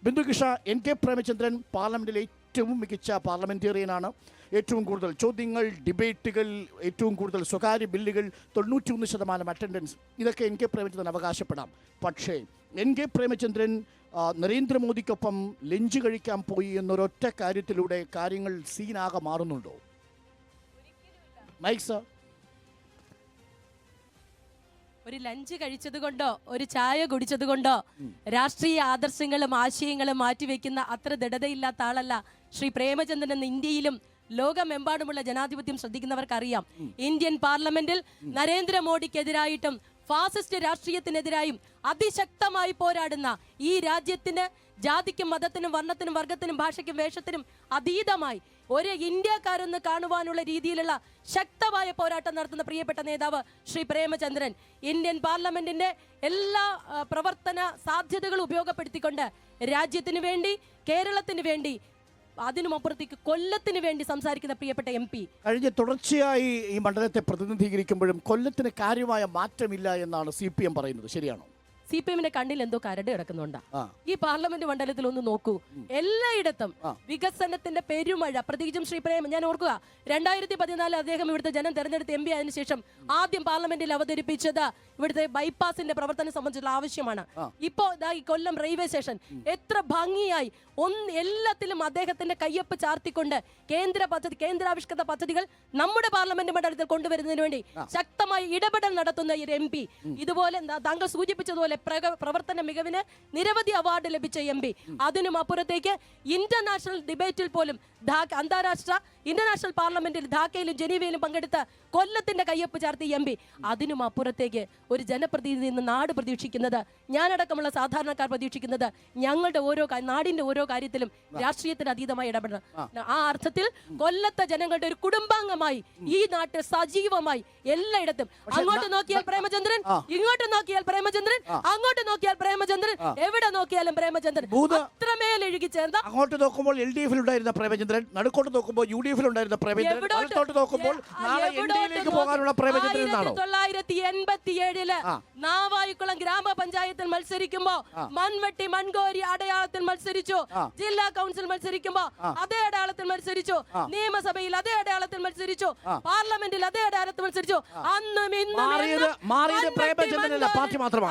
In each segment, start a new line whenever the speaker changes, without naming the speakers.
ബിന്ദുകിഷ, N K Premachandran പാർലമെന്റിലെ ഏറ്റവും മികച്ച പാർലമെന്റേറിയനാണ്. ഏറ്റവും കൂടുതൽ ചോദ്യങ്ങൾ, ഡിബേറ്റുകൾ, ഏറ്റവും കൂടുതൽ സ്വകാര്യ ബില്ലുകൾ, 91% അറ്റൻഡൻസ്, ഇതൊക്കെ എൻ കെ പ്രേമചന്ദ്രൻ അവകാശപ്പെടാം. പക്ഷേ എൻ കെ പ്രേമചന്ദ്രൻ നരേന്ദ്രമോദിക്കൊപ്പം ലഞ്ച് കഴിക്കാൻ പോയി എന്നൊരൊറ്റ കാര്യത്തിലൂടെ കാര്യങ്ങൾ സീനാകെ മാറുന്നുണ്ടോ? Mic sir.
ഒരു ലഞ്ച് കഴിച്ചത് കൊണ്ടോ ഒരു ചായ കുടിച്ചത് കൊണ്ടോ രാഷ്ട്രീയ ആദർശങ്ങളും ആശയങ്ങളും മാറ്റിവെക്കുന്ന അത്ര ദൃഢതയില്ലാത്ത ആളല്ല ശ്രീ പ്രേമചന്ദ്രൻ എന്ന ഇന്ത്യയിലും ലോകമെമ്പാടുമുള്ള ജനാധിപത്യം ശ്രദ്ധിക്കുന്നവർക്കറിയാം. ഇന്ത്യൻ പാർലമെന്റിൽ നരേന്ദ്രമോദിക്കെതിരായിട്ടും ഫാസിസ്റ്റ് രാഷ്ട്രീയത്തിനെതിരായും അതിശക്തമായി പോരാടുന്ന ഈ രാജ്യത്തിന് ജാതിക്കും മതത്തിനും വർണ്ണത്തിനും വർഗത്തിനും ഭാഷയ്ക്കും വേഷത്തിനും അതീതമായി ഒരു ഇന്ത്യക്കാരെന്ന് കാണുവാനുള്ള രീതിയിലുള്ള ശക്തമായ പോരാട്ടം നടത്തുന്ന പ്രിയപ്പെട്ട നേതാവ് ശ്രീ പ്രേമചന്ദ്രൻ ഇന്ത്യൻ പാർലമെന്റിന്റെ എല്ലാ പ്രവർത്തന സാധ്യതകളും ഉപയോഗപ്പെടുത്തിക്കൊണ്ട് രാജ്യത്തിന് വേണ്ടി, കേരളത്തിന് വേണ്ടി, അതിനുമപ്പുറത്തേക്ക് കൊല്ലത്തിന് വേണ്ടി സംസാരിക്കുന്ന പ്രിയപ്പെട്ട MP.
കഴിഞ്ഞ തുടർച്ചയായി ഈ മണ്ഡലത്തെ പ്രതിനിധീകരിക്കുമ്പോഴും കൊല്ലത്തിന് കാര്യമായ മാറ്റമില്ല എന്നാണ് CPM പറയുന്നത്. ശരിയാണോ?
CPM-ന്റെ കണ്ണിൽ എന്തോ കരട് കിടക്കുന്നുണ്ടാ. ഈ പാർലമെന്റ് മണ്ഡലത്തിൽ ഒന്ന് നോക്കൂ, എല്ലായിടത്തും വികസനത്തിന്റെ പെരുമഴ. പ്രത്യേകിച്ചും ശ്രീ പ്രേമ, ഞാൻ ഓർക്കുക 2014 അദ്ദേഹം ഇവിടുത്തെ ജനം തെരഞ്ഞെടുത്ത MP ആയതിനു ശേഷം ആദ്യം പാർലമെന്റിൽ അവതരിപ്പിച്ചത് ഇവിടുത്തെ ബൈപ്പാസിന്റെ പ്രവർത്തനം സംബന്ധിച്ചുള്ള ആവശ്യമാണ്. ഇപ്പോ ഈ കൊല്ലം റെയിൽവേ സ്റ്റേഷൻ എത്ര ഭംഗിയായി എല്ലാത്തിലും അദ്ദേഹത്തിന്റെ കയ്യൊപ്പ് ചാർത്തിക്കൊണ്ട് കേന്ദ്രാവിഷ്കൃത പദ്ധതികൾ നമ്മുടെ പാർലമെന്റ് മണ്ഡലത്തിൽ കൊണ്ടുവരുന്നതിന് വേണ്ടി ശക്തമായി ഇടപെടൽ നടത്തുന്ന ഒരു MP. ഇതുപോലെ താങ്കൾ സൂചിപ്പിച്ചതുപോലെ പ്രവർത്തന മികവിന് നിരവധി അവാർഡ് ലഭിച്ച MP. അതിനും അപ്പുറത്തേക്ക് ഇന്റർനാഷണൽ ഡിബേറ്റിൽ പോലും അന്താരാഷ്ട്ര ഇന്റർനാഷണൽ പാർലമെന്റിൽ ധാക്കയിലും ജനീവയിലും പങ്കെടുത്ത കൊല്ലത്തിന്റെ കയ്യൊപ്പ് ചാർത്തി MP. അതിനും അപ്പുറത്തേക്ക് ഒരു ജനപ്രതിനിധി നിന്ന് നാട് പ്രതീക്ഷിക്കുന്നത്, ഞാനടക്കമുള്ള സാധാരണക്കാർ പ്രതീക്ഷിക്കുന്നത്, ഞങ്ങളുടെ നാടിന്റെ ഓരോ കാര്യത്തിലും രാഷ്ട്രീയത്തിന് അതീതമായി ഇടപെടണം. ആ അർത്ഥത്തിൽ കൊല്ലത്തെ ജനങ്ങളുടെ ഒരു കുടുംബാംഗമായി ഈ നാട്ടിൽ സജീവമായി എല്ലായിടത്തും, അങ്ങോട്ട് നോക്കിയാൽ പ്രേമചന്ദ്രൻ, ഇങ്ങോട്ട് നോക്കിയാൽ പ്രേമചന്ദ്രൻ, അങ്ങോട്ട് നോക്കിയാൽ പ്രേമചന്ദ്രൻ, എവിടെ നോക്കിയാലും പ്രേമചന്ദ്രൻ അത്രമേൽ ഇഴുകി ചേർന്ന.
അങ്ങോട്ട് നോക്കുമ്പോൾ LDF ഉണ്ടായിരുന്ന പ്രേമചന്ദ്രൻ, നടുക്കോട്ട് നോക്കുമ്പോൾ UDF ഉണ്ടായിരുന്ന പ്രേമചന്ദ്രൻ, വലത്തോട്ട് നോക്കുമ്പോൾ
1987 നാവായിക്കുളം ഗ്രാമപഞ്ചായത്തിൽ മത്സരിക്കുമ്പോ മൺവെട്ടി മൺകോരി അടയാളത്തിൽ മത്സരിച്ചു. ജില്ലാ കൗൺസിൽ മത്സരിക്കുമ്പോ അതേ അടയാളത്തിൽ മത്സരിച്ചു. നിയമസഭയിൽ അതേ അടയാളത്തിൽ മത്സരിച്ചു. പാർലമെന്റിൽ അതേ അടയാളത്തിൽ മത്സരിച്ചു. അന്നും ഇന്നും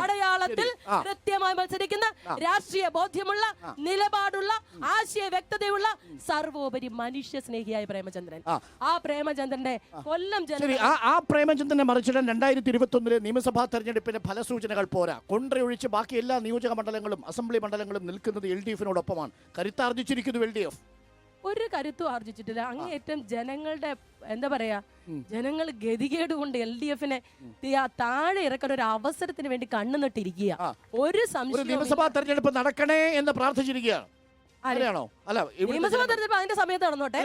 അടയാളത്തിൽ കൃത്യമായി മത്സരിക്കുന്ന, രാഷ്ട്രീയ ബോധ്യമുള്ള, നിലപാടുള്ള, ആശയ വ്യക്തതയുള്ള, സർവോപരി മനുഷ്യ സ്നേഹിയായ പ്രേമചന്ദ്രൻ. ആ പ്രേമചന്ദ്രന്റെ കൊല്ലം
ആ പ്രേമചന്ദ്രനെ മറിച്ചിടാൻ 2021 നിയമസഭാ തെരഞ്ഞെടുപ്പിന്റെ ഫലസൂചനകൾ പോരാ. കൊണ്ടൊഴിച്ച് ബാക്കി എല്ലാ നിയോജക മണ്ഡലങ്ങളും അസംബ്ലി മണ്ഡലങ്ങളും നിൽക്കുന്നത് LDF-നോടൊപ്പമാണ്. കരുത്താർജിച്ചിരിക്കുന്നു LDF.
ഒരു കരുത്തും ആർജിച്ചിട്ടില്ല. അങ്ങേയറ്റം ജനങ്ങളുടെ എന്താ പറയാ, ജനങ്ങൾ ഗതികേട് കൊണ്ട് LDF-നെ താഴെ ഇറക്കാൻ ഒരു അവസരത്തിന് വേണ്ടി കണ്ണുനട്ടിരിക്കുക. ഒരു സംശയം
നിയമസഭാ തെരഞ്ഞെടുപ്പ് നടക്കണേ എന്ന് പ്രാർത്ഥിച്ചിരിക്കുകയാണ്.
നിയമസഭാ തെരഞ്ഞെടുപ്പ് അതിന്റെ സമയത്ത് നടന്നോട്ടെ.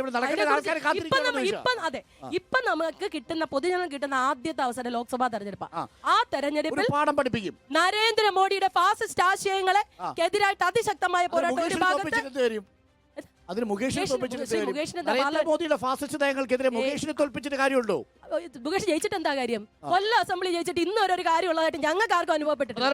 ഇപ്പൊ നമുക്ക് കിട്ടുന്ന പൊതുജനം കിട്ടുന്ന ആദ്യത്തെ അവസരം ലോക്സഭാ തെരഞ്ഞെടുപ്പ്. ആ തെരഞ്ഞെടുപ്പിൽ
പാഠം പഠിപ്പിക്കും.
നരേന്ദ്രമോദിയുടെ ഫാസിസ്റ്റ് ആശയങ്ങളെതിരായിട്ട് അതിശക്തമായ പോരാട്ടം ഒരു ഭാഗത്ത്.
അതിന് നരേന്ദ്രമോദിയുടെ ഫാസിസ്റ്റ് നയങ്ങൾക്കെതിരെ മുകേഷിനെ തോൽപ്പിച്ചിട്ട് കാര്യമുണ്ടോ?
മുകേഷ് ജയിച്ചിട്ട് എന്താ കാര്യം? കൊല്ലം അസംബ്ലി ജയിച്ചിട്ട് ഇന്ന് ഒരു കാര്യമുള്ളതായിട്ട് ഞങ്ങൾക്ക് ആർക്കും അനുഭവപ്പെട്ടിട്ടില്ല.